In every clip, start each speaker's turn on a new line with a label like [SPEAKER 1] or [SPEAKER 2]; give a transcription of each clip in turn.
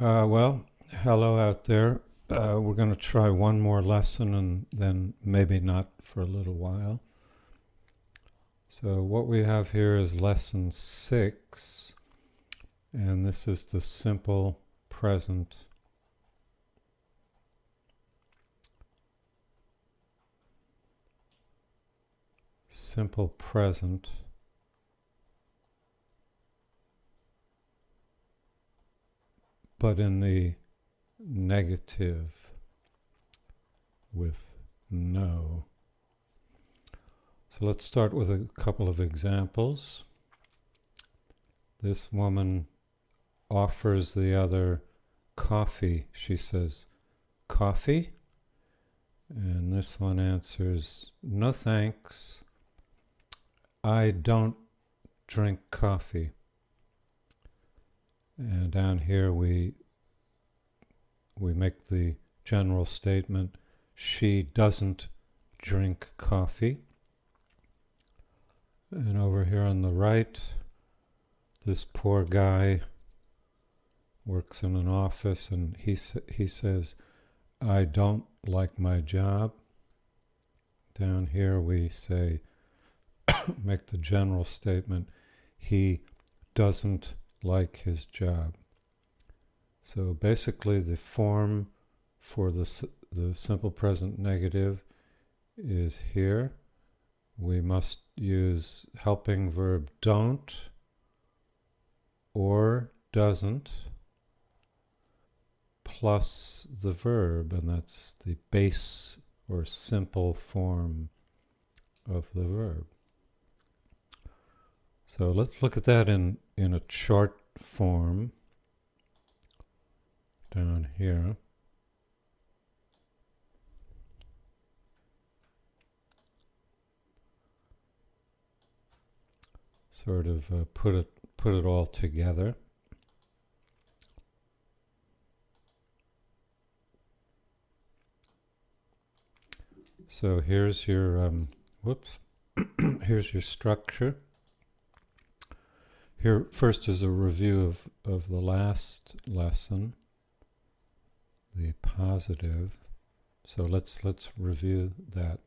[SPEAKER 1] Well, hello out there. We're going to try one more lesson and then maybe not for a little while. So, what we have here is lesson 6, and this is the simple present. Simple present. But in the negative with no. So let's start with a couple of examples. This woman offers the other coffee. She says, "Coffee?" And this one answers, "No thanks. I don't drink coffee." And down here we make the general statement, she doesn't drink coffee. And over here on the right, this poor guy works in an office and he says, "I don't like my job." Down here we say, make the general statement, he doesn't like his job. So basically the form for the simple present negative is here. We must use helping verb don't or doesn't plus the verb, and that's the base or simple form of the verb. So let's look at that in a chart form down here. Sort of put it all together. So here's your here's your structure. Here first is a review of the last lesson, the positive. So let's review that.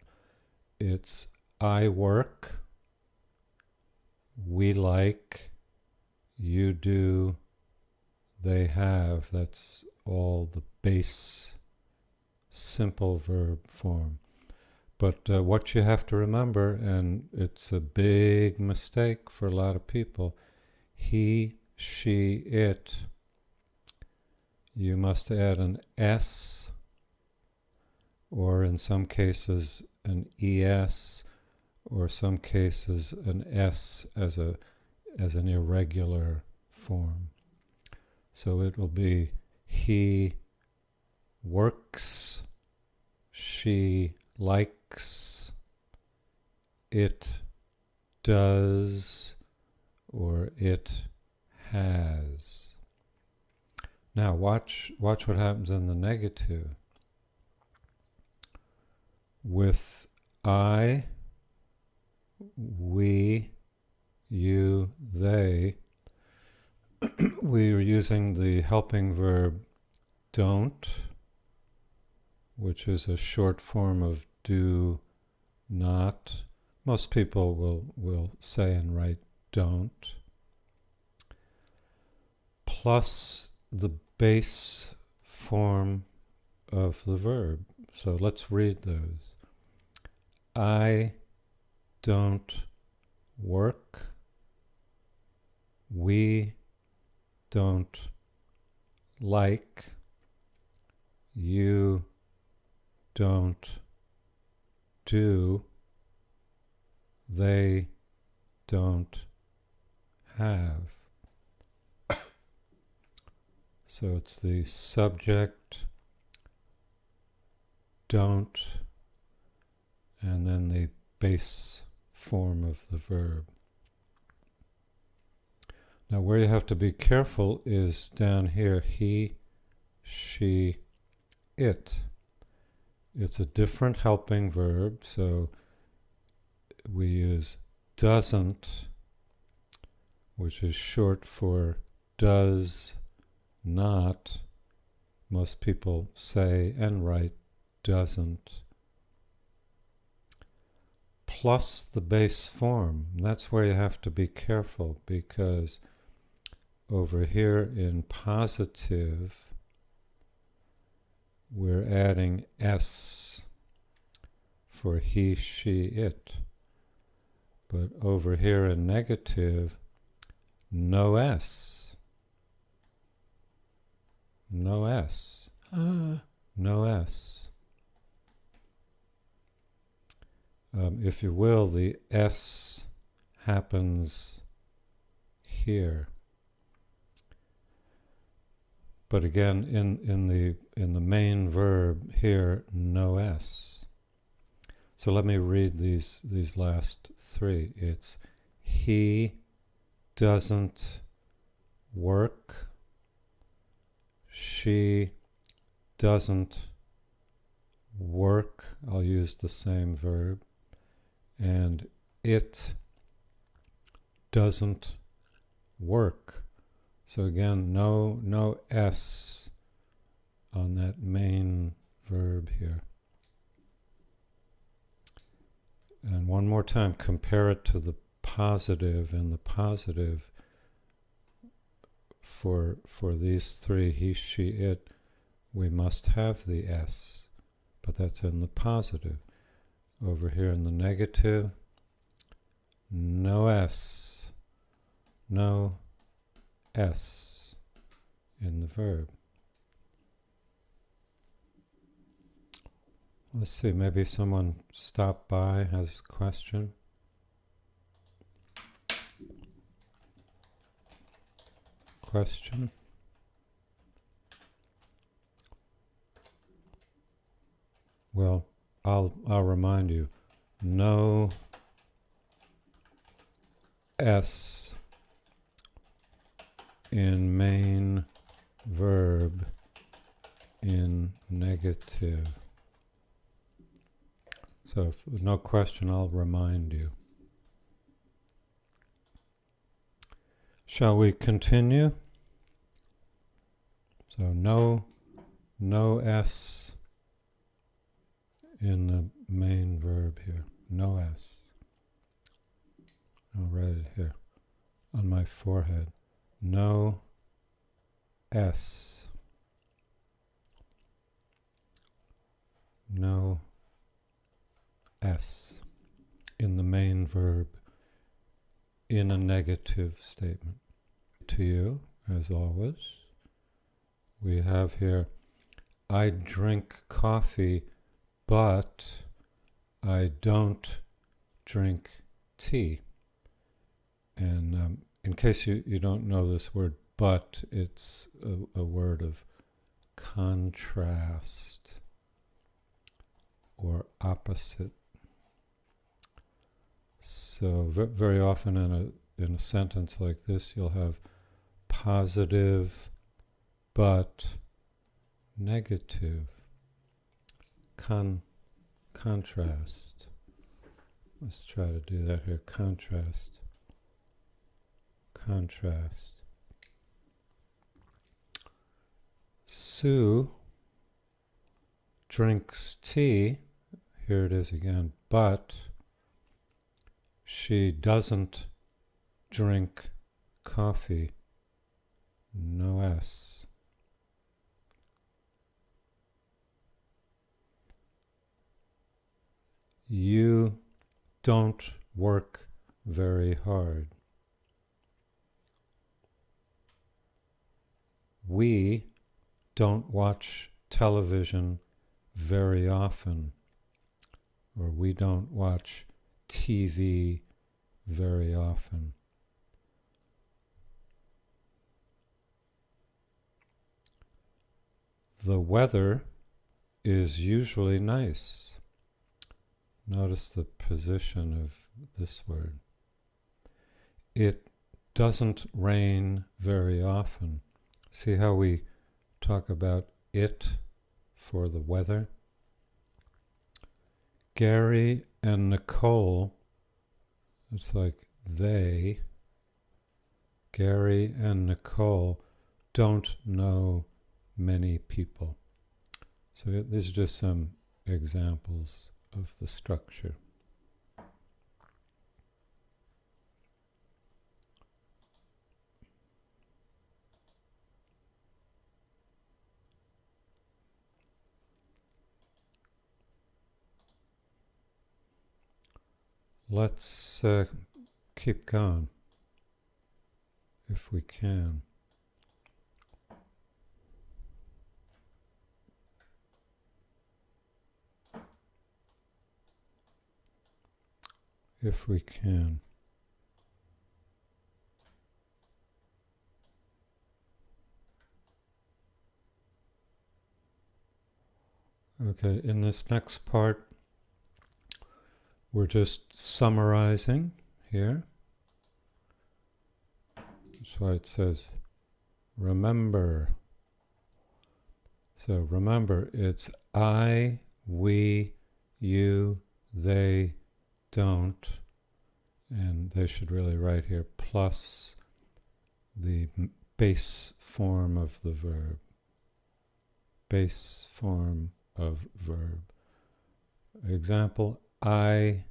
[SPEAKER 1] It's I work, we like, you do, they have. That's all the base simple verb form. But what you have to remember, and it's a big mistake for a lot of people, he, she, it, you must add an S, or in some cases an ES, or some cases an S as an irregular form. So it will be he works, she likes, it does, or it has. Now watch what happens in the negative. With I, we, you, they, we are using the helping verb don't, which is a short form of do not. Most people will say and write don't, plus the base form of the verb. So let's read those. I don't work. We don't like. You don't do. They don't have. So it's the subject, don't, and then the base form of the verb. Now where you have to be careful is down here, he, she, it. It's a different helping verb, so we use doesn't, which is short for does not, most people say and write doesn't, plus the base form. That's where you have to be careful, because over here in positive, we're adding S for he, she, it. But over here in negative, no S. No S. No S. If you will, the S happens here. But again, in the main verb here, no S. So let me read these last three. It's he doesn't work, she doesn't work, I'll use the same verb, and it doesn't work. So again, no S on that main verb here. And one more time, compare it to the positive, and the positive for these three, he, she, it, we must have the S, but that's in the positive. Over here in the negative, no S, no S in the verb. Let's see, maybe someone stopped by, has a question. Question? Well, I'll remind you, no S in main verb in negative. So if no question, I'll remind you. Shall we continue? So no S in the main verb here. No S. I'll write it here on my forehead. No S. No S in the main verb in a negative statement. To you, as always, we have here, I drink coffee, but I don't drink tea. And in case you don't know this word, but, it's a word of contrast or opposite. So very often in a sentence like this, you'll have positive but negative. Contrast. Let's try to do that here. Contrast. Contrast. Sue drinks tea, here it is again, but she doesn't drink coffee. No S. You don't work very hard. We don't watch television very often, or we don't watch TV very often. The weather is usually nice. Notice the position of this word. It doesn't rain very often. See how we talk about it for the weather? Gary and Nicole, it's like they, Gary and Nicole don't know many people. So these are just some examples of the structure. Let's keep going if we can. If we can. Okay, in this next part, we're just summarizing here. That's why it says, remember. So remember, it's I, we, you, they, don't, and they should really write here, plus the base form of the verb. Base form of verb. Example, I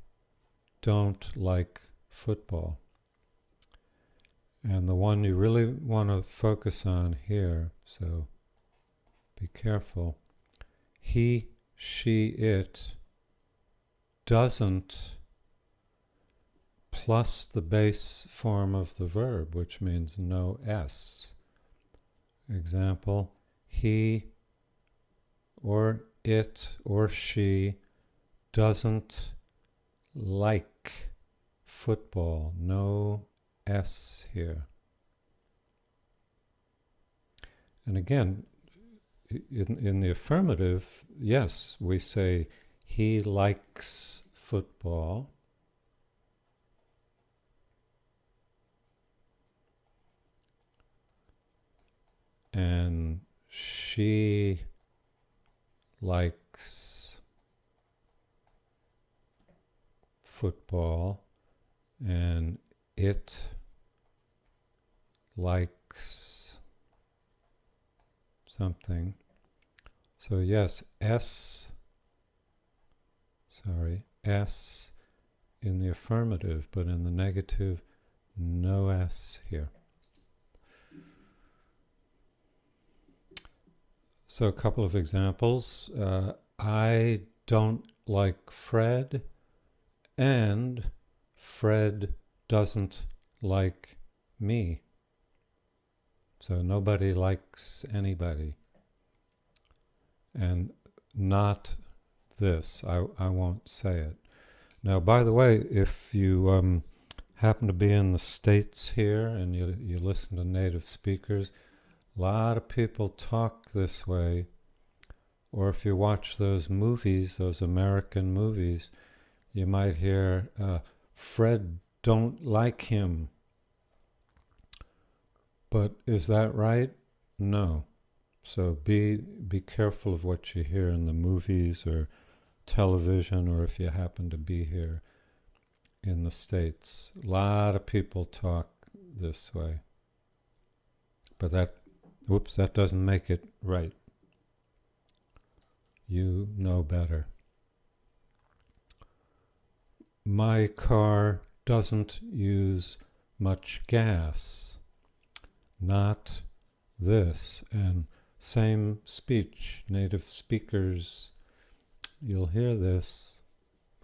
[SPEAKER 1] don't like football. And the one you really want to focus on here, so be careful. He, she, it doesn't plus the base form of the verb, which means no S. Example, he or it or she doesn't like football. No S here. And again, in the affirmative, yes, we say he likes football. And she likes football, and it likes something. So yes, S in the affirmative, but in the negative, no S here. So a couple of examples. I don't like Fred, and Fred doesn't like me. So nobody likes anybody. And not this. I won't say it. Now, by the way, if you happen to be in the States here and you listen to native speakers, a lot of people talk this way. Or if you watch those movies, those American movies, you might hear, Fred don't like him. But is that right? No. So be careful of what you hear in the movies or television, or if you happen to be here in the States. A lot of people talk this way. But that doesn't make it right. You know better. My car doesn't use much gas. Not this. And same speech, native speakers, you'll hear this,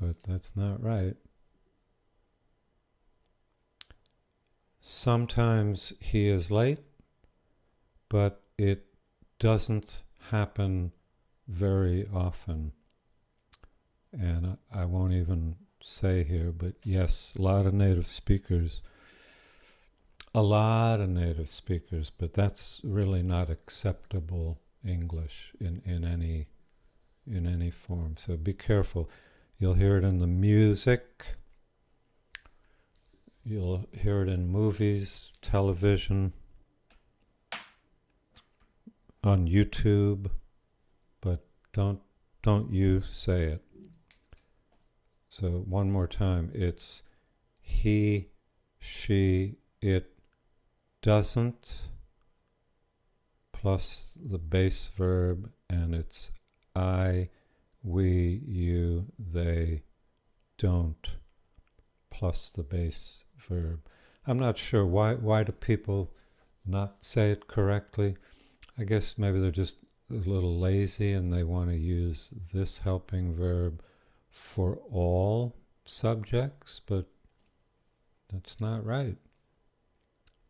[SPEAKER 1] but that's not right. Sometimes he is late, but it doesn't happen very often. And I won't even say here, but yes, a lot of native speakers, but that's really not acceptable English in any form. So be careful. You'll hear it in the music. You'll hear it in movies, television, on YouTube, but don't you say it. So one more time, it's he, she, it doesn't plus the base verb, and it's I, we, you, they, don't, plus the base verb. I'm not sure why do people not say it correctly. I guess maybe they're just a little lazy and they want to use this helping verb for all subjects, but that's not right.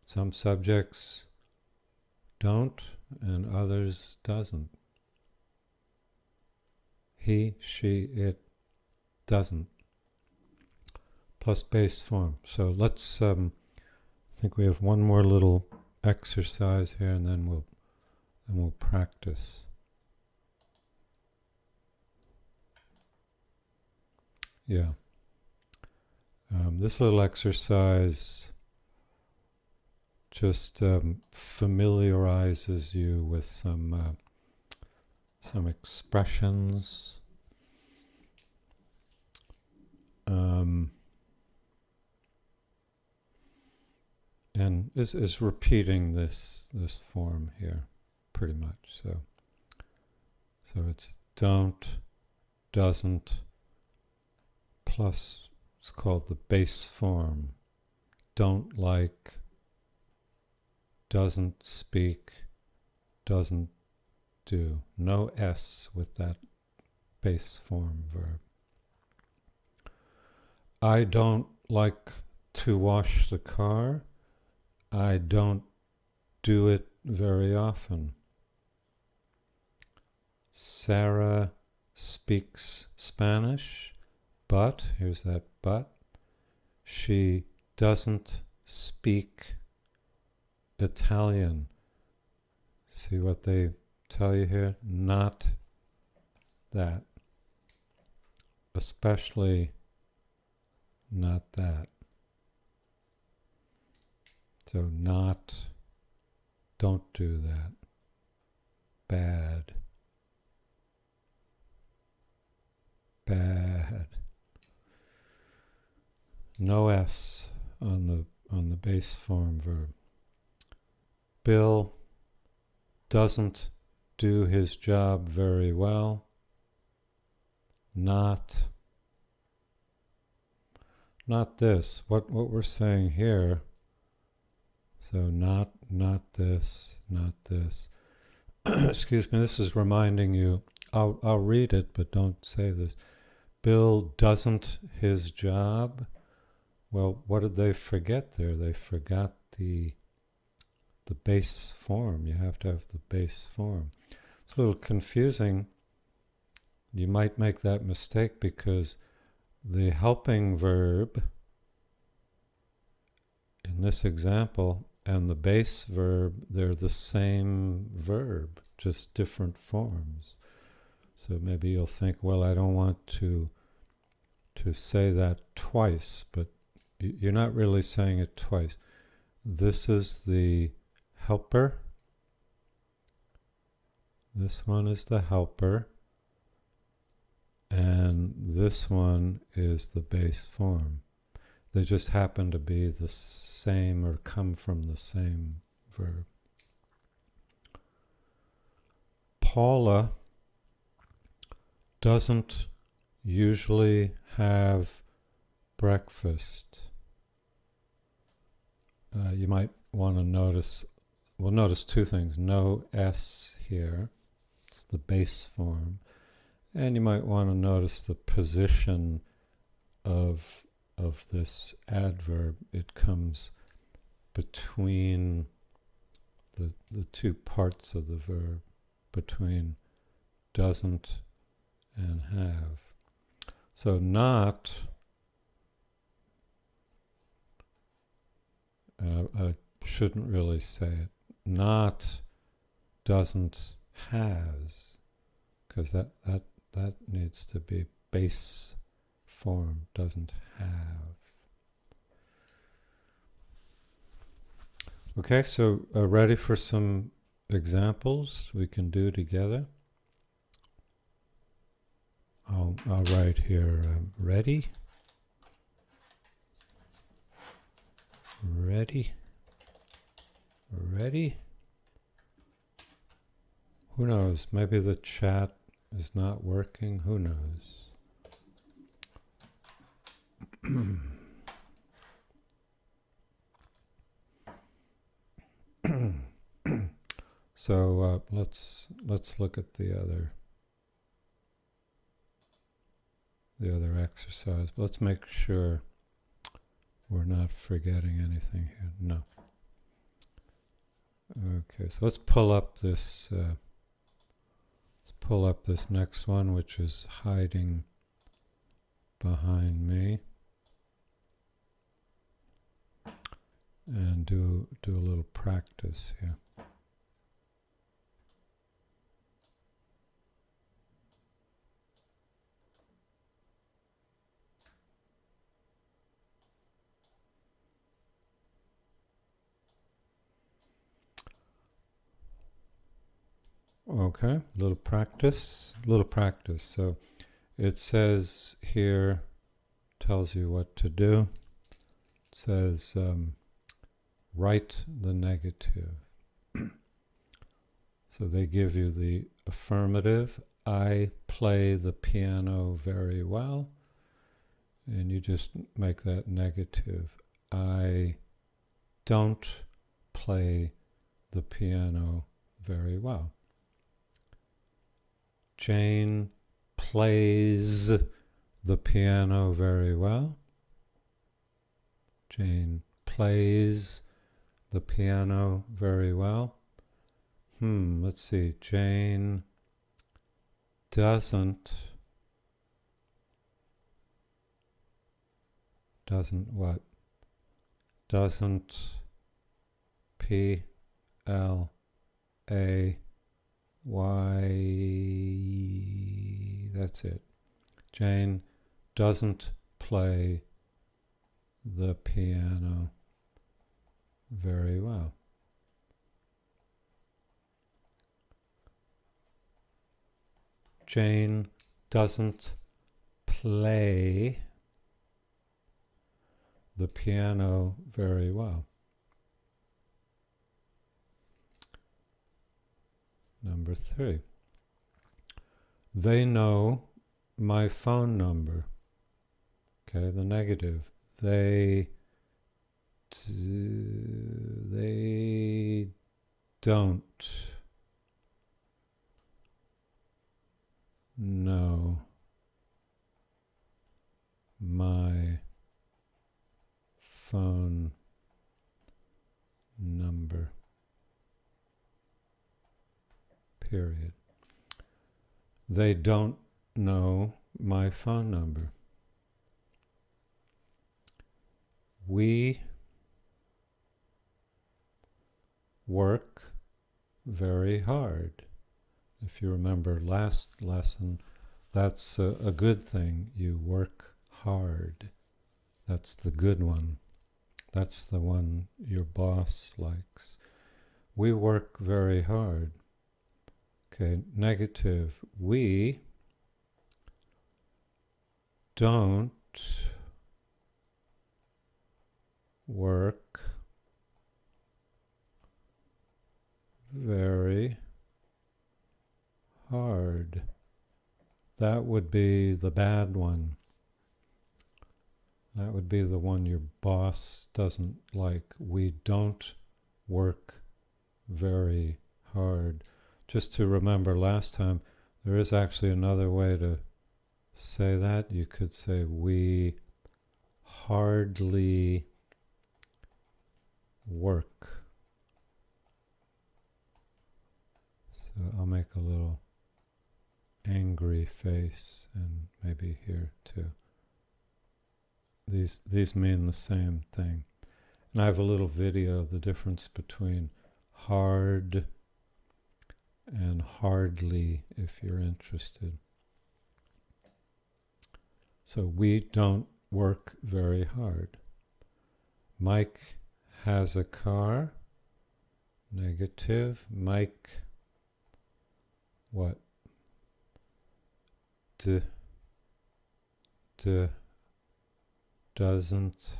[SPEAKER 1] Some subjects don't and others doesn't. He, she, it doesn't. Plus base form. So let's, I think we have one more little exercise here and then we'll practice. Yeah. This little exercise just familiarizes you with some expressions. And is repeating this form here, pretty much. So it's don't, doesn't, plus it's called the base form. Don't like, doesn't speak, doesn't do. No S with that base form verb. I don't like to wash the car. I don't do it very often. Sarah speaks Spanish, but, here's that but, she doesn't speak Italian. See what they tell you here? Not that. Especially not that. So not, don't do that. Bad. Bad. No S on the base form verb. Bill doesn't do his job very well. Not this. What we're saying here. So not this, not this. Excuse me, this is reminding you, I'll read it, but don't say this. Bill doesn't his job. Well, what did they forget there? They forgot the base form. You have to have the base form. It's a little confusing. You might make that mistake because the helping verb in this example and the base verb, they're the same verb, just different forms. So maybe you'll think, well, I don't want to say that twice, but you're not really saying it twice. This is the helper. This one is the helper. And this one is the base form. They just happen to be the same or come from the same verb. Paula doesn't usually have breakfast. You might want to notice, we'll notice two things. No S here, it's the base form. And you might want to notice the position of this adverb. It comes between the two parts of the verb, between doesn't and have. So not, I shouldn't really say it. Not, doesn't, has, because that needs to be base form, doesn't have. Okay, so ready for some examples we can do together? I'll write here, ready, ready, ready, Who knows? Maybe the chat is not working. Who knows? So let's look at the other exercise. Let's make sure we're not forgetting anything here. No. Okay, so let's pull up this. Let's pull up this next one, which is hiding behind me, and do a little practice here. Okay, little practice. So it says here, tells you what to do. It says write the negative. So they give you the affirmative. I play the piano very well. And you just make that negative. I don't play the piano very well. Jane plays the piano very well. Jane plays the piano very well. Let's see. Jane doesn't what? Doesn't P L A Y. That's it. Jane doesn't play the piano very well. Jane doesn't play the piano very well. Number 3. They know my phone number. Okay, the negative. They don't know my phone number. Period. They don't know my phone number. We work very hard. If you remember last lesson, that's a good thing. You work hard. That's the good one. That's the one your boss likes. We work very hard. Okay, negative. We don't work very hard. That would be the bad one. That would be the one your boss doesn't like. We don't work very hard. Just to remember last time, there is actually another way to say that. You could say we hardly work. So I'll make a little angry face, and maybe here too. These mean the same thing. And I have a little video of the difference between hard and hardly, if you're interested. So we don't work very hard. Mike has a car. Negative. Mike, what? Doesn't.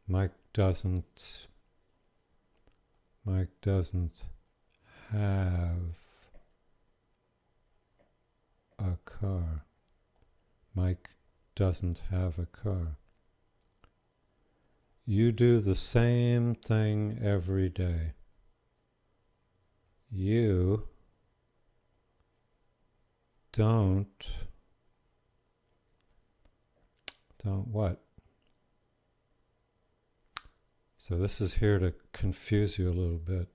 [SPEAKER 1] Mike doesn't have a car. Mike doesn't have a car. You do the same thing every day. You don't what? So this is here to confuse you a little bit.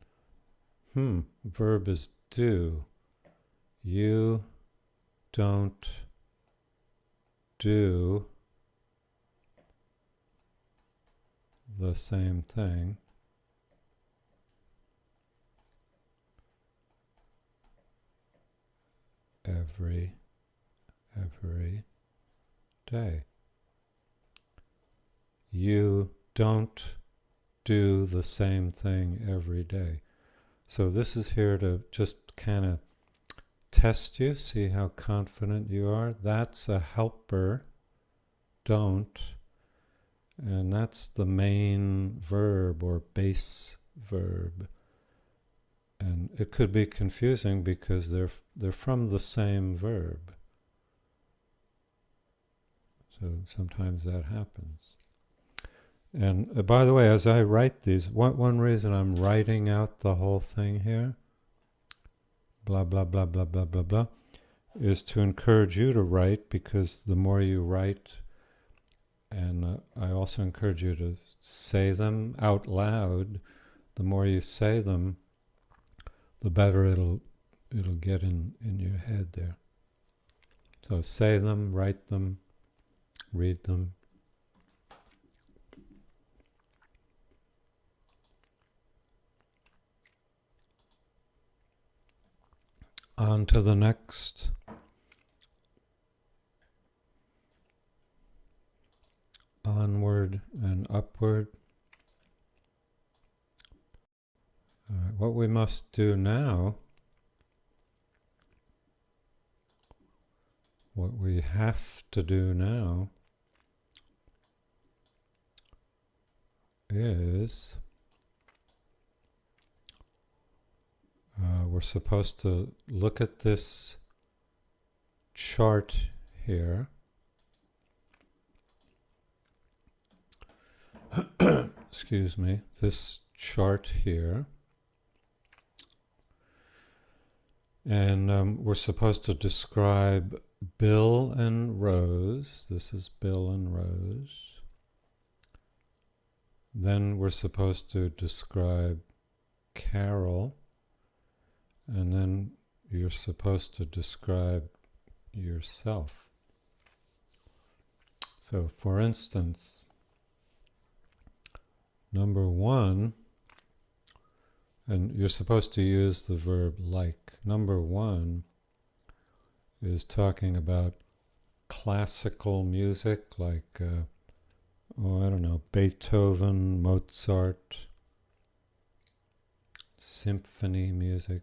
[SPEAKER 1] Verb is do. You don't do the same thing every day. You don't do the same thing every day. So this is here to just kind of test you, see how confident you are. That's a helper, don't, and that's the main verb or base verb. And it could be confusing because they're from the same verb. So sometimes that happens. And by the way, as I write these, one reason I'm writing out the whole thing here, blah, blah, blah, blah, blah, blah, blah, is to encourage you to write, because the more you write, and I also encourage you to say them out loud, the more you say them, the better it'll get in your head there. So say them, write them, read them. On to the next. Onward and upward. What we must do now, what we have to do now, is we're supposed to look at this chart here. Excuse me, this chart here. And we're supposed to describe Bill and Rose. This is Bill and Rose. Then we're supposed to describe Carol. And then you're supposed to describe yourself. So for instance, number one, and you're supposed to use the verb like. Number one is talking about classical music, like, Beethoven, Mozart, symphony music.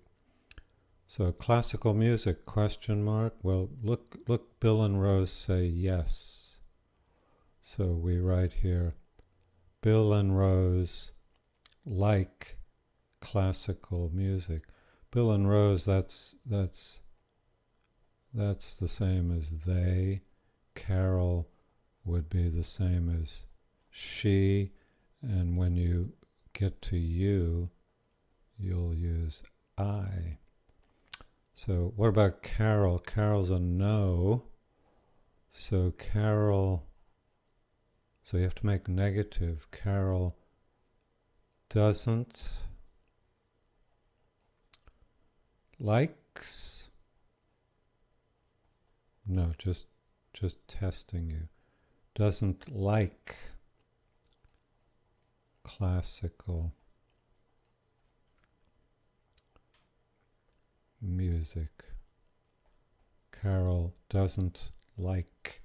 [SPEAKER 1] So classical music, question mark. Well, look, Bill and Rose say yes. So we write here, Bill and Rose like classical music. Bill and Rose, that's the same as they. Carol would be the same as she, and when you get to you, you'll use I. So what about Carol? Carol's a no. So Carol, so you have to make negative. Carol doesn't likes. No, just testing you. Doesn't like classical music. Carol doesn't like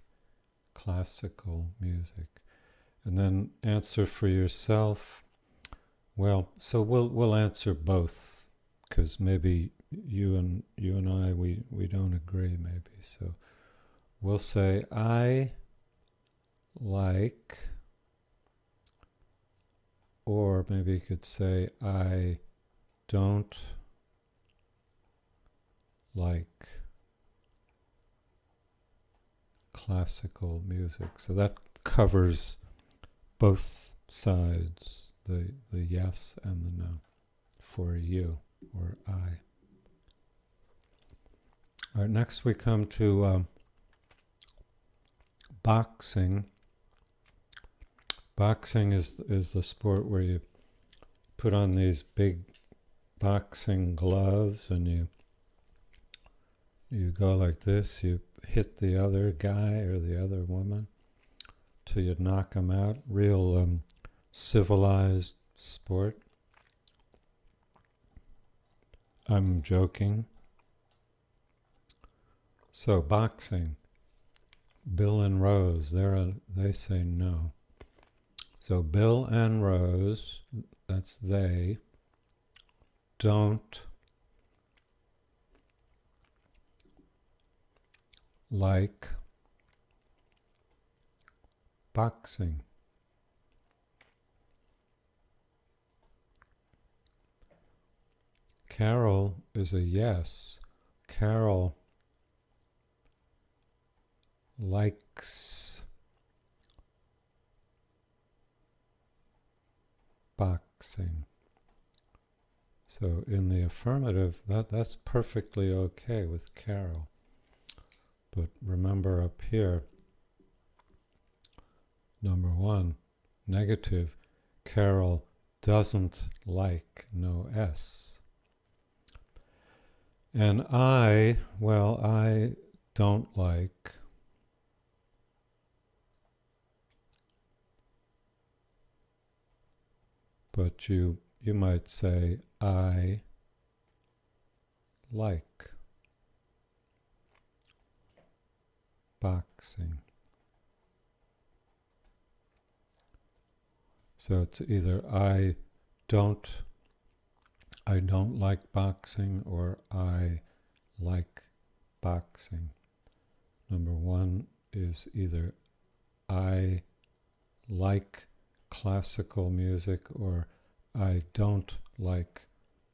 [SPEAKER 1] classical music. And then answer for yourself. Well, so we'll answer both, because maybe you and I we don't agree maybe. So we'll say I like, or maybe you could say I don't like classical music. So that covers both sides, the yes and the no, for you or I. All right, next we come to boxing. Boxing is the sport where you put on these big boxing gloves and you go like this, you hit the other guy or the other woman till you knock them out. Real civilized sport. I'm joking. So boxing, Bill and Rose, they say no. So Bill and Rose, that's they, don't like boxing. Carol is a yes. Carol likes boxing. So in the affirmative, that's perfectly okay with Carol. But remember up here, number one, negative, Carol doesn't like, no S. And I don't like but you might say, I like boxing. So it's either I don't like boxing or I like boxing. Number one is either I like classical music or I don't like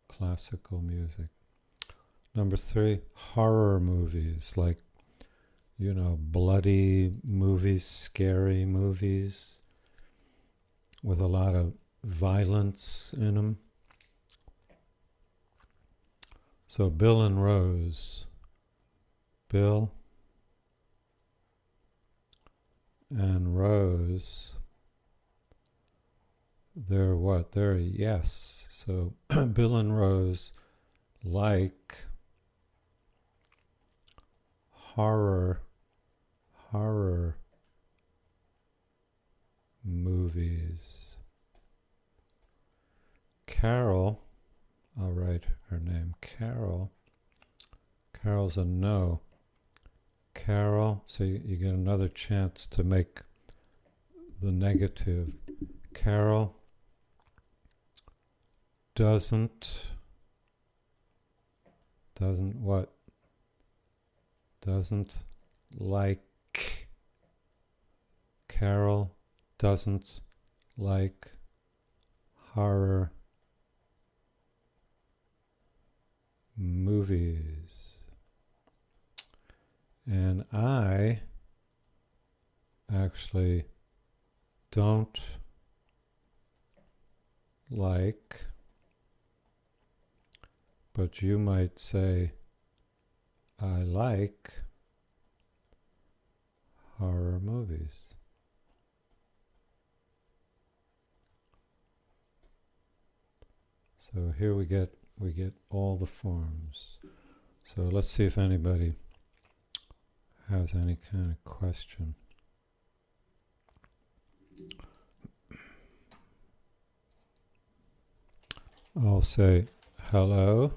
[SPEAKER 1] classical music. Number three, horror movies, like, bloody movies, scary movies with a lot of violence in them. So Bill and Rose. Bill and Rose, they're what? They're a yes. So Bill and Rose like horror movies. Carol, I'll write her name, Carol. Carol's a no. Carol, so you get another chance to make the negative. Carol doesn't what? Doesn't like. Carol doesn't like horror movies. And I actually don't like, but you might say, I like horror movies. So here we get all the forms. So let's see if anybody has any kind of question. I'll say hello.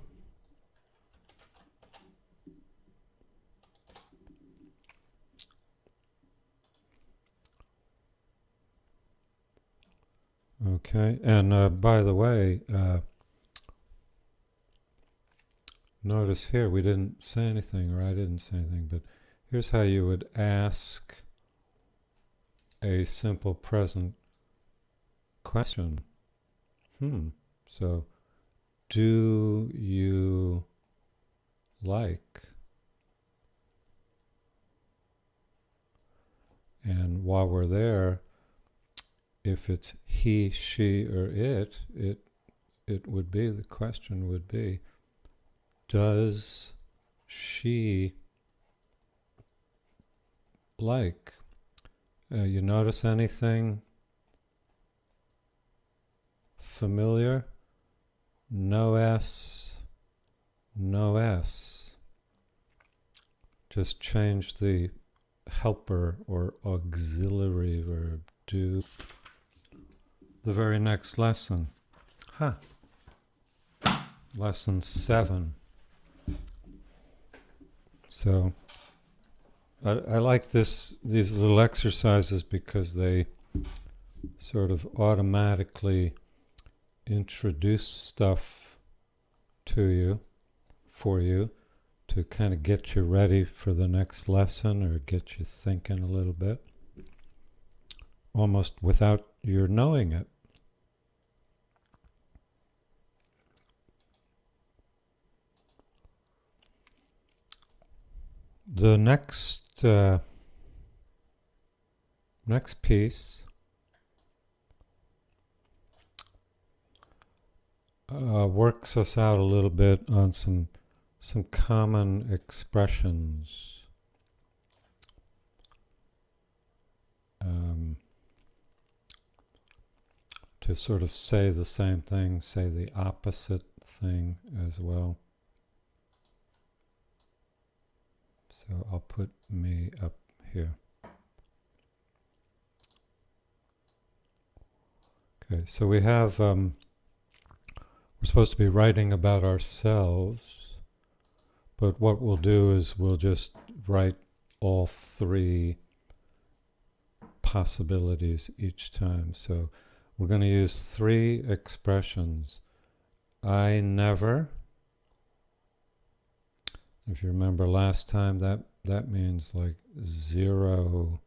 [SPEAKER 1] Okay, and by the way, notice here we didn't say anything, or I didn't say anything, but here's how you would ask a simple present question. So, do you like. And while we're there, if it's he, she, or it would be, the question would be, does she like? You notice anything familiar? No S, no S. Just change the helper or auxiliary verb to the very next lesson. Lesson 7. So I like these little exercises because they sort of automatically introduce stuff to you, for you, to kind of get you ready for the next lesson or get you thinking a little bit, almost without your knowing it. The next piece works us out a little bit on some common expressions. To sort of say the same thing, say the opposite thing as well. So I'll put me up here. Okay, so we have, we're supposed to be writing about ourselves, but what we'll do is we'll just write all 3 possibilities each time. So we're going to use 3 expressions. I never. If you remember last time, that means like 0%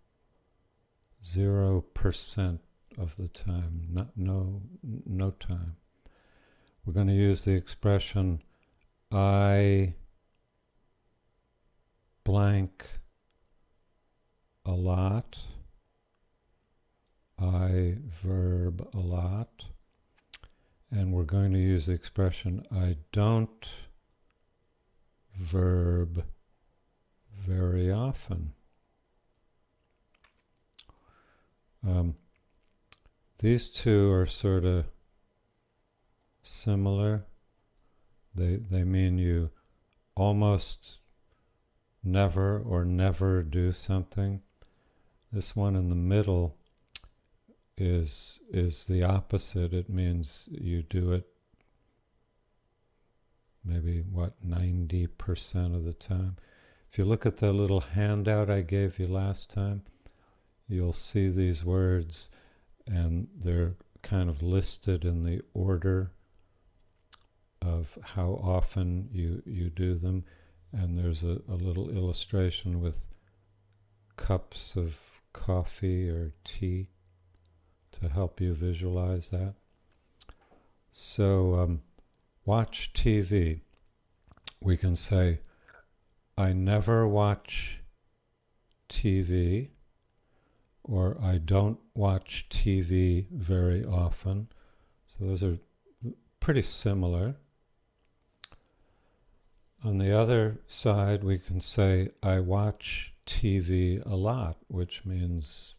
[SPEAKER 1] of the time, no time. We're going to use the expression I blank a lot. I verb a lot. And we're going to use the expression I don't verb very often. These 2 are sort of similar. They mean you almost never or never do something. This one in the middle is the opposite. It means you do it maybe 90% of the time. If you look at the little handout I gave you last time, you'll see these words and they're kind of listed in the order of how often you do them, and there's a little illustration with cups of coffee or tea to help you visualize that. So watch TV. We can say, I never watch TV, or I don't watch TV very often. So those are pretty similar. On the other side, we can say, I watch TV a lot, which means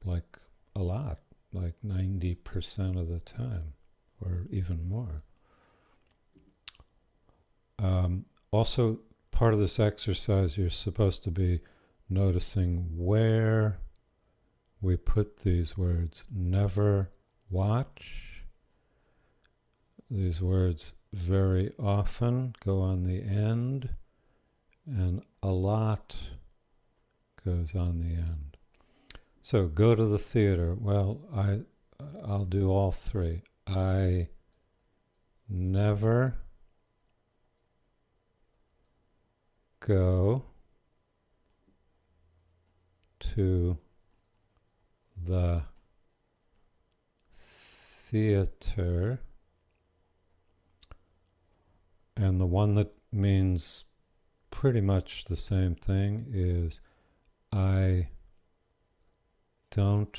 [SPEAKER 1] like a lot, like 90% of the time, or even more. Also, part of this exercise, you're supposed to be noticing where we put these words. Never watch. These words very often go on the end, and a lot goes on the end. So go to the theater. Well, I'll do all 3. I never go to the theater. And the one that means pretty much the same thing, is I don't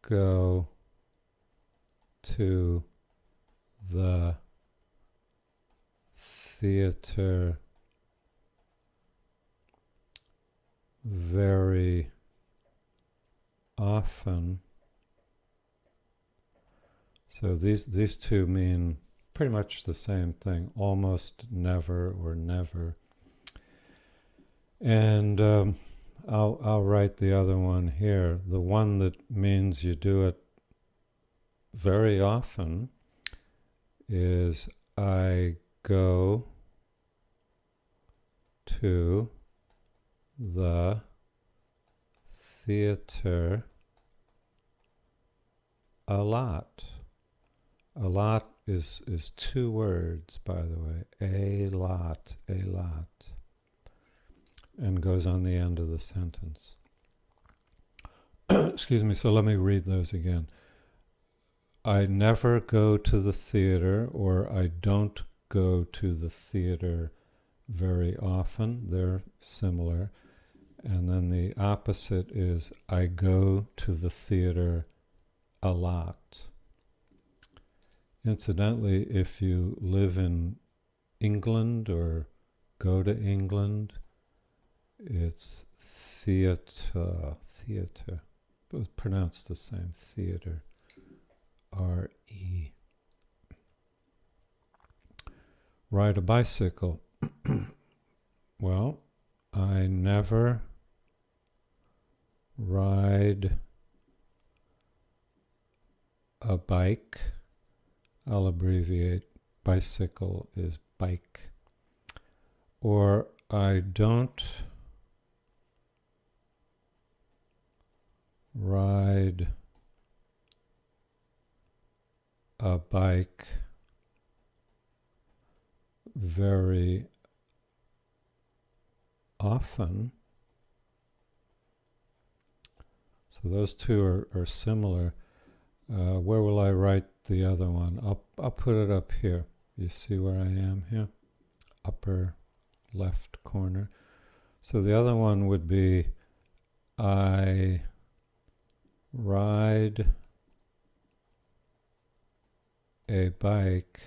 [SPEAKER 1] go to the theater very often. So these two mean pretty much the same thing, almost never or never. And I'll write the other one here. The one that means you do it very often is I go to the theater a lot. A lot is two words, by the way. A lot, and goes on the end of the sentence. Excuse me, so let me read those again. I never go to the theater, or I don't go to the theater very often. They're similar. And then the opposite is I go to the theater a lot. Incidentally, if you live in England or go to England, it's theatre, but it's pronounced the same, theater, R-E. Ride a bicycle. Well, I never ride a bike. I'll abbreviate. Bicycle is bike. Or I don't ride a bike very often. So those two are similar. Where will I write the other one? I'll put it up here. You see where I am here? Upper left corner. So the other one would be I ride a bike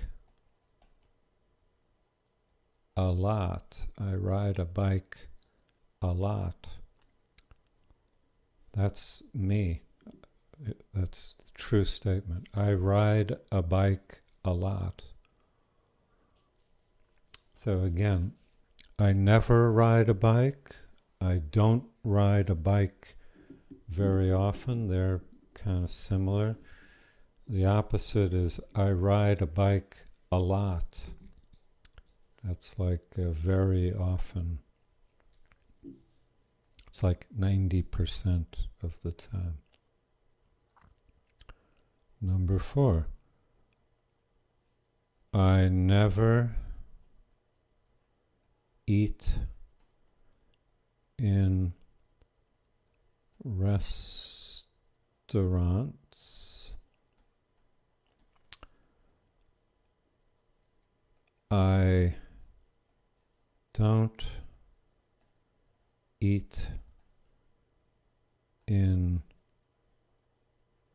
[SPEAKER 1] a lot. I ride a bike a lot. That's me. That's the true statement. I ride a bike a lot. So again, I never ride a bike. I don't ride a bike very often. They're kind of similar. The opposite is I ride a bike a lot. That's like very often. It's like 90% of the time. Number 4. I never eat in restaurants. I don't eat in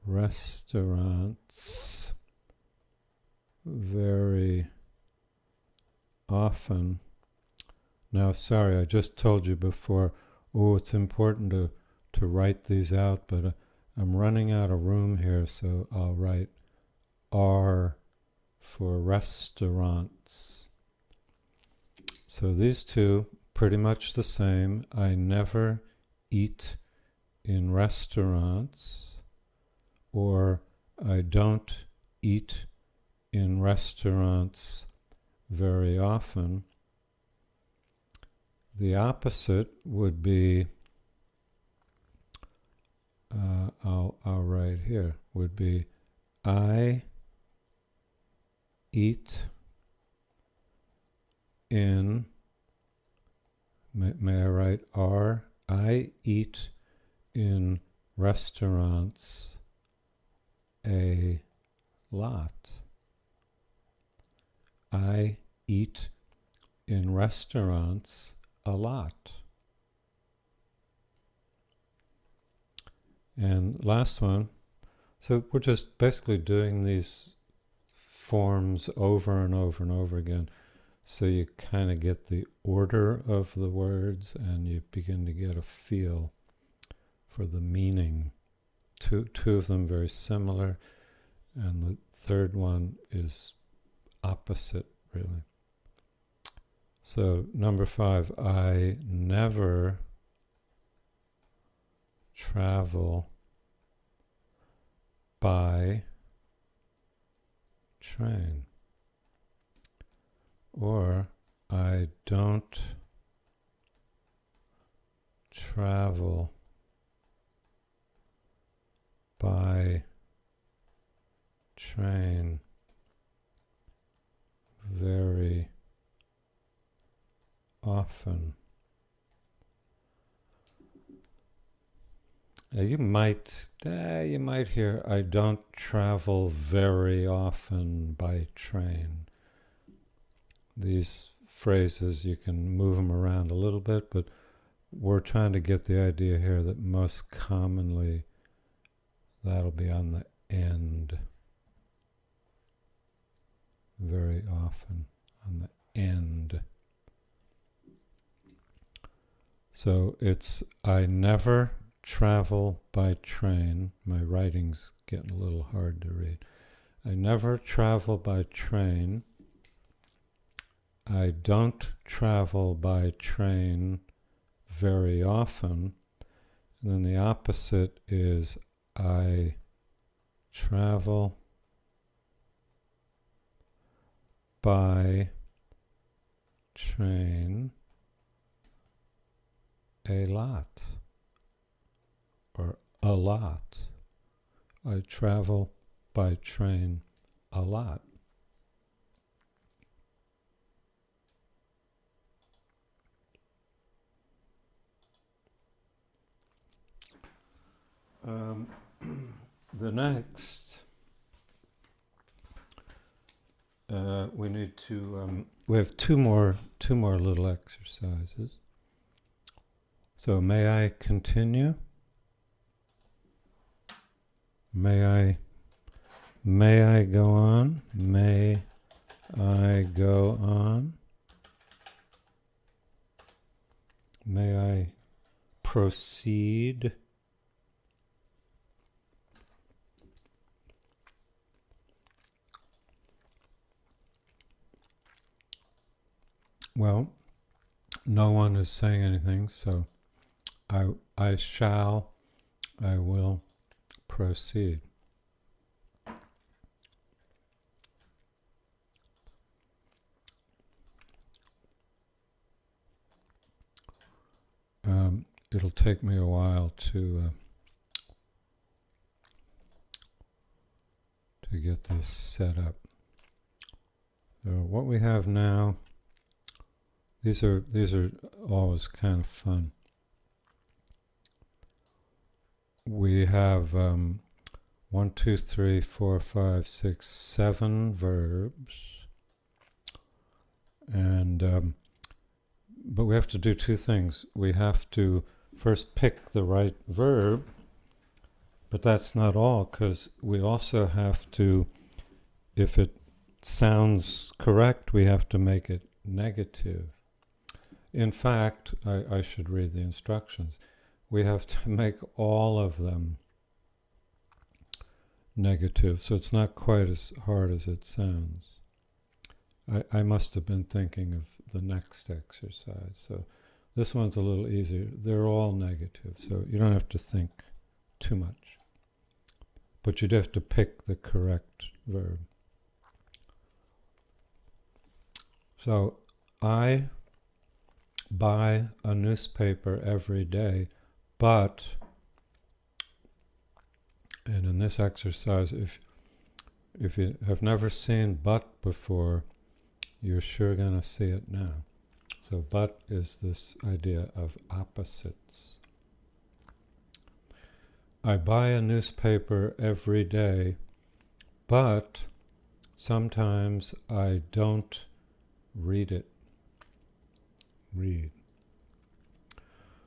[SPEAKER 1] restaurants very often. Now, sorry, I just told you before, it's important to write these out, but I'm running out of room here, so I'll write R for restaurants. So these two, pretty much the same. I never eat in restaurants, or I don't eat in restaurants very often. The opposite would be, I'll write here, would be I eat in, may I write R? I eat in restaurants a lot. I eat in restaurants a lot. And last one, so we're just basically doing these forms over and over and over again, so you kind of get the order of the words and you begin to get a feel for the meaning. Two of them very similar, and the third one is opposite, really. So number 5, I never travel by train, or I don't travel by train very often. You might hear, I don't travel very often by train. These phrases, you can move them around a little bit, but we're trying to get the idea here that most commonly that'll be on the end. Very often on the end. So it's, I never travel by train. My writing's getting a little hard to read. I never travel by train. I don't travel by train very often. And then the opposite is I travel by train a lot, or a lot. I travel by train a lot. The next, we need to. We have two more little exercises. So may I continue? May I go on? May I go on? May I proceed? Well, no one is saying anything, so I will proceed. It'll take me a while to get this set up. So what we have now, these are always kind of fun. We have 1, 2, 3, 4, 5, 6, 7 verbs, and but we have to do two things. We have to first pick the right verb, but that's not all, because we also have to, if it sounds correct, we have to make it negative. In fact, I should read the instructions. We have to make all of them negative, so it's not quite as hard as it sounds. I must have been thinking of the next exercise, so this one's a little easier. They're all negative, so you don't have to think too much. But you'd have to pick the correct verb. So, I buy a newspaper every day, but, and in this exercise, if you have never seen but before, you're sure going to see it now. So but is this idea of opposites. I buy a newspaper every day, but sometimes I don't read it. read.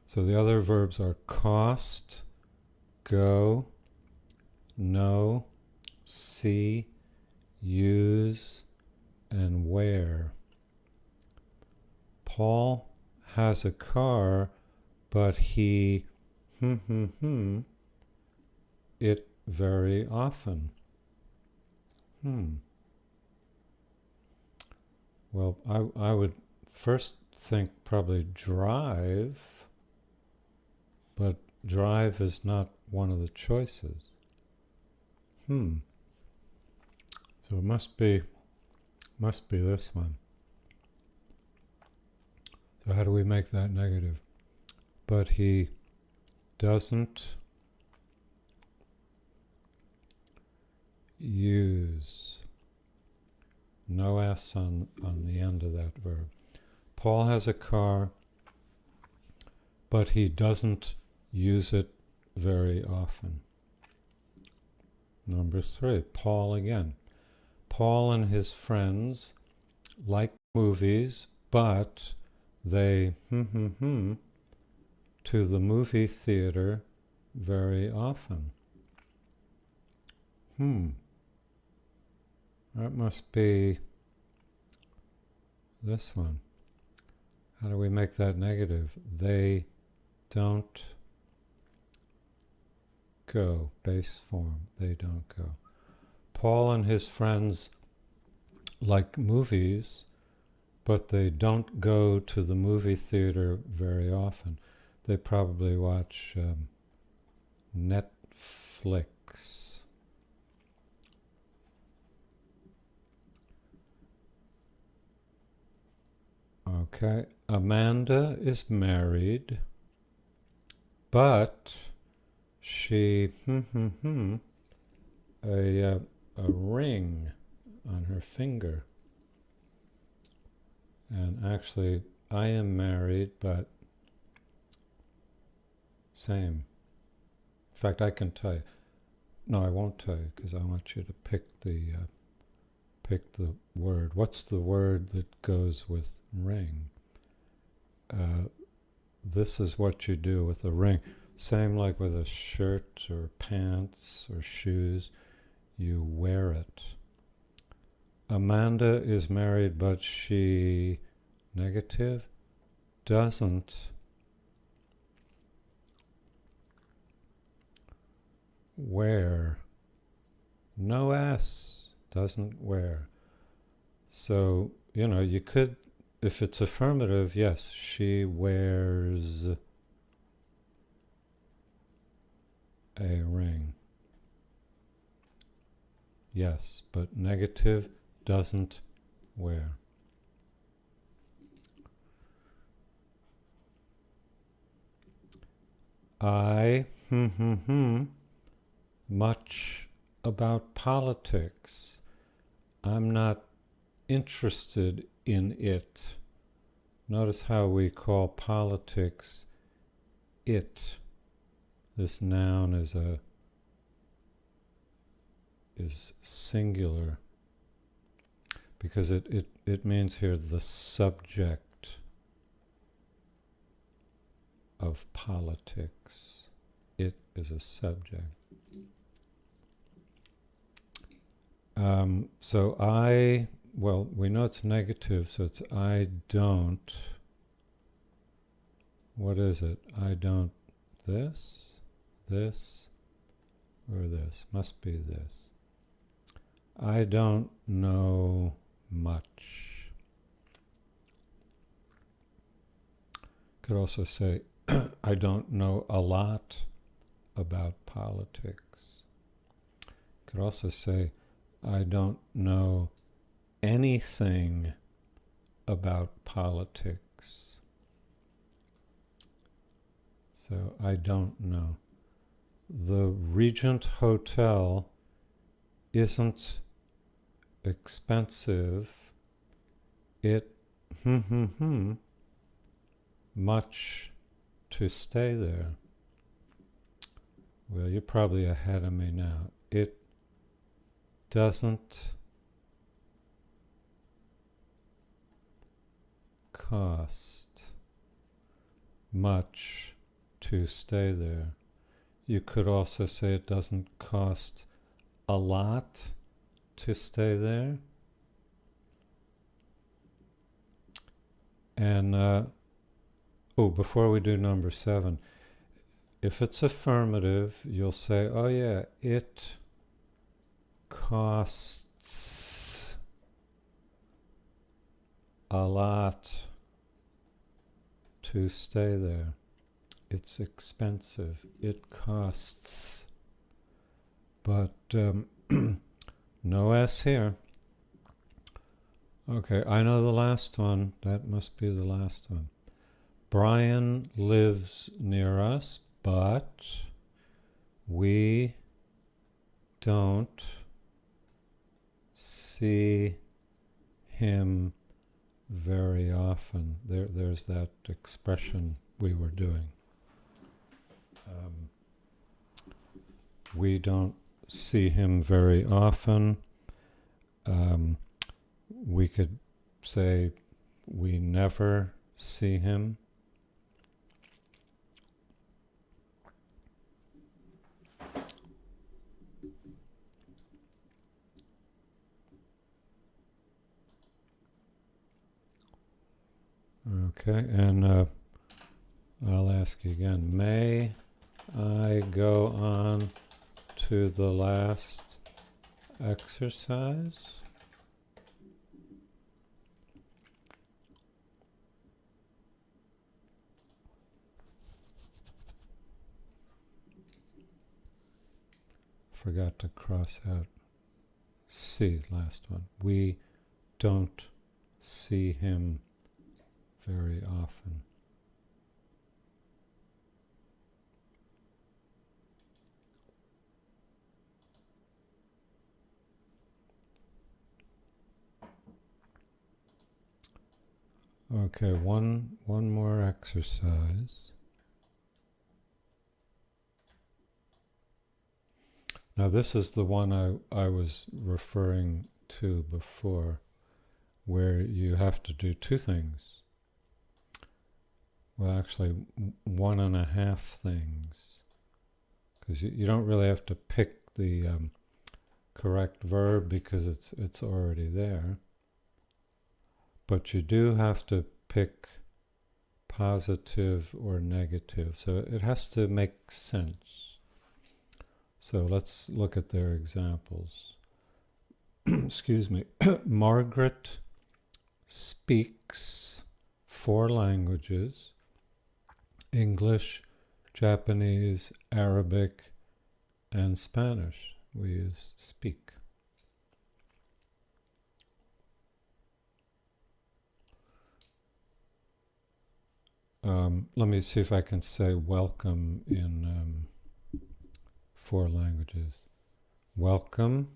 [SPEAKER 1] So the other verbs are cost, go, know, see, use, and wear. Paul has a car, but he it very often. Well, I would first think probably drive, but drive is not one of the choices. So it must be this one. So how do we make that negative? But he doesn't use. No S on the end of that verb. Paul has a car, but he doesn't use it very often. Number 3, Paul again. Paul and his friends like movies, but they to the movie theater very often. That must be this one. How do we make that negative? They don't go. Base form. They don't go. Paul and his friends like movies, but they don't go to the movie theater very often. They probably watch Netflix. Okay, Amanda is married, but she a ring on her finger. And actually, I am married, but same. In fact, I can tell you. No, I won't tell you because I want you to pick the word. What's the word that goes with ring? This is what you do with a ring. Same like with a shirt or pants or shoes. You wear it. Amanda is married, but she, negative, doesn't wear. No S, doesn't wear. So, you could, if it's affirmative, yes, she wears a ring. Yes, but negative, doesn't wear. I, much about politics. I'm not interested in it. Notice how we call politics it. This noun is singular because it means here the subject of politics. It is a subject. So we know it's negative, so it's I don't. What is it? I don't this, or this. Must be this. I don't know much. Could also say, I don't know a lot about politics. Could also say, I don't know anything about politics. So I don't know. The Regent Hotel isn't expensive. It much to stay there. Well, you're probably ahead of me now. It doesn't cost much to stay there. You could also say it doesn't cost a lot to stay there. And before we do number 7, if it's affirmative, you'll say, oh yeah, it costs a lot to stay there. It's expensive. It costs. But no S here. Okay, I know the last one. That must be the last one. Brian lives near us, but we don't see him very often. There's that expression we were doing. We don't see him very often. We could say we never see him. Okay, and I'll ask you again. May I go on to the last exercise? Forgot to cross out C, last one. We don't see him very often. Okay, one more exercise. Now this is the one I was referring to before, where you have to do 2 things. Well, actually, 1.5 things, because you don't really have to pick the correct verb because it's already there. But you do have to pick positive or negative, so it has to make sense. So let's look at their examples. Excuse me. Margaret speaks 4 languages: English, Japanese, Arabic, and Spanish. We use speak. Let me see if I can say welcome in 4 languages. Welcome,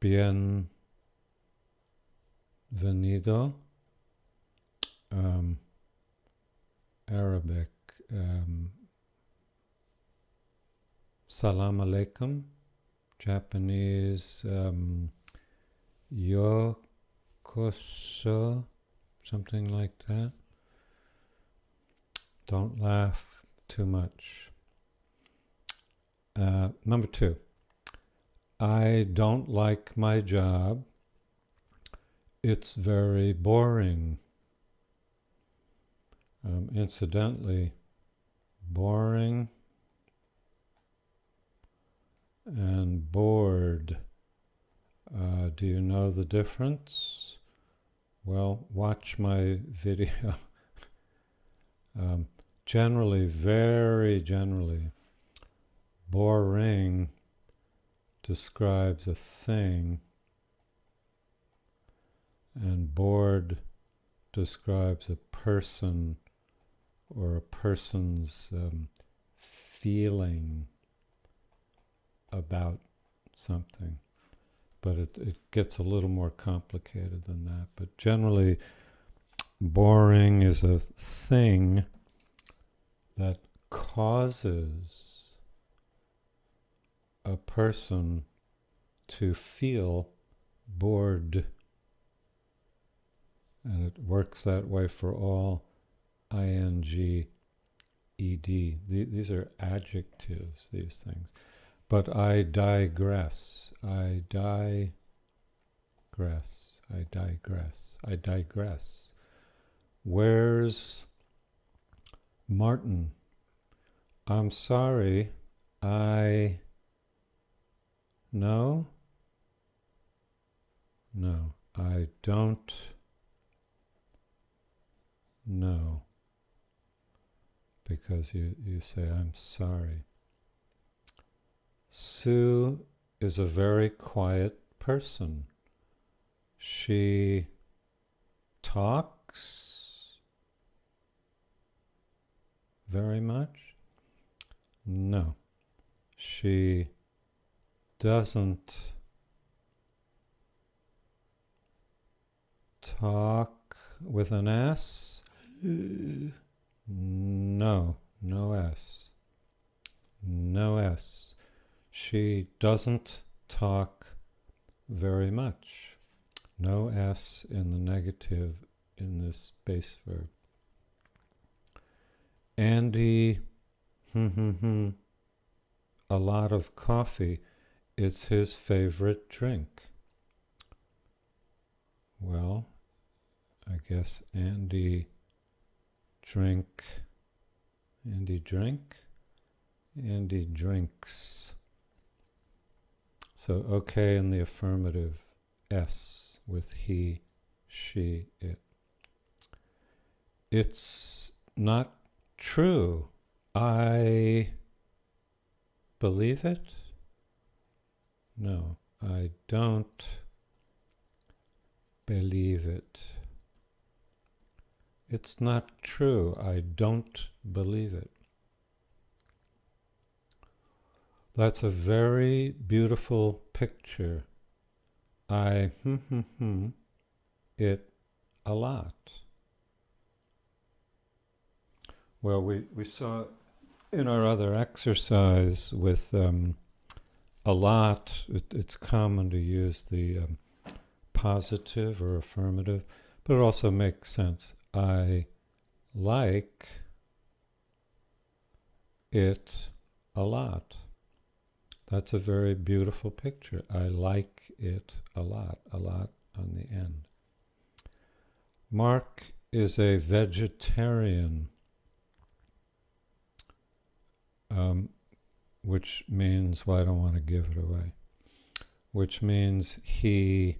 [SPEAKER 1] bienvenido, Arabic, salam alaikum, Japanese, yokoso, something like that. Don't laugh too much. Number 2, I don't like my job. It's very boring. Incidentally, boring and bored. Do you know the difference? Well, watch my video. Generally, very generally, boring describes a thing, and bored describes a person or a person's feeling about something. But it gets a little more complicated than that. But generally, boring is a thing that causes a person to feel bored. And it works that way for all I-N-G-E-D. These are adjectives, these things. But I digress. I digress. I digress. I digress. Where's Martin? I'm sorry. I... No? No. I don't know. Because you say, I'm sorry. Sue is a very quiet person. She talks very much? No. She doesn't talk with an S? No, no S. No S. She doesn't talk very much. No S in the negative in this base verb. Andy, a lot of coffee. It's his favorite drink. Well, I guess Andy drinks. So okay in the affirmative, S with he, she, it. It's not true. I believe it? No, I don't believe it. It's not true. I don't believe it. That's a very beautiful picture. I it a lot. Well, we saw in our other exercise with a lot, it's common to use the positive or affirmative, but it also makes sense. I like it a lot. That's a very beautiful picture. I like it a lot on the end. Mark is a vegetarian, which means, well, I don't want to give it away, which means he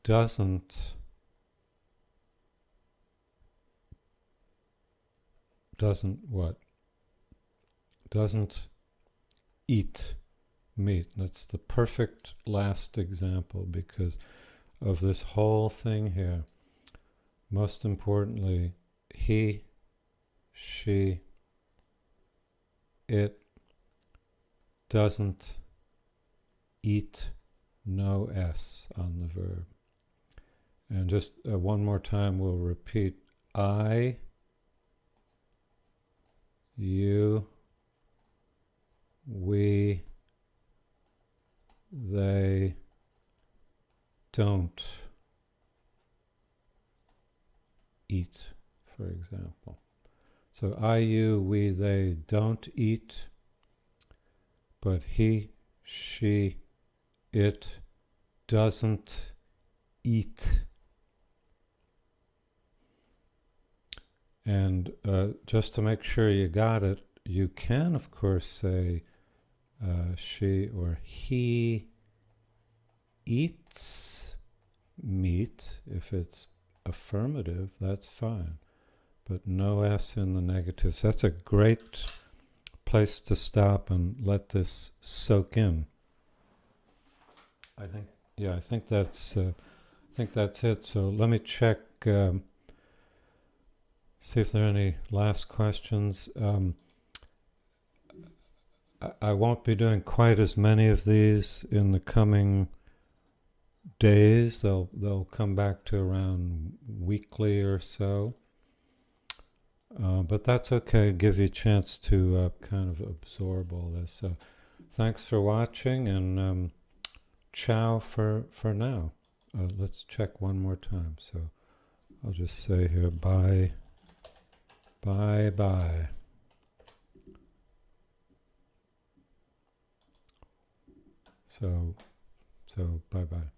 [SPEAKER 1] doesn't what? Doesn't eat meat. That's the perfect last example because of this whole thing here. Most importantly, he, she, it doesn't eat, no S on the verb. And just one more time we'll repeat. I, you, we, they don't eat, for example. So I, you, we, they don't eat, but he, she, it doesn't eat. And just to make sure you got it, you can, of course, say she or he eats meat. If it's affirmative, that's fine. But no S in the negatives. That's a great place to stop and let this soak in. I think that's it. So let me check. See if there are any last questions. I won't be doing quite as many of these in the coming days. They'll come back to around weekly or so. But that's okay. Give you a chance to kind of absorb all this. Thanks for watching, and ciao for now. Let's check one more time. So I'll just say here, bye. Bye-bye. So bye-bye.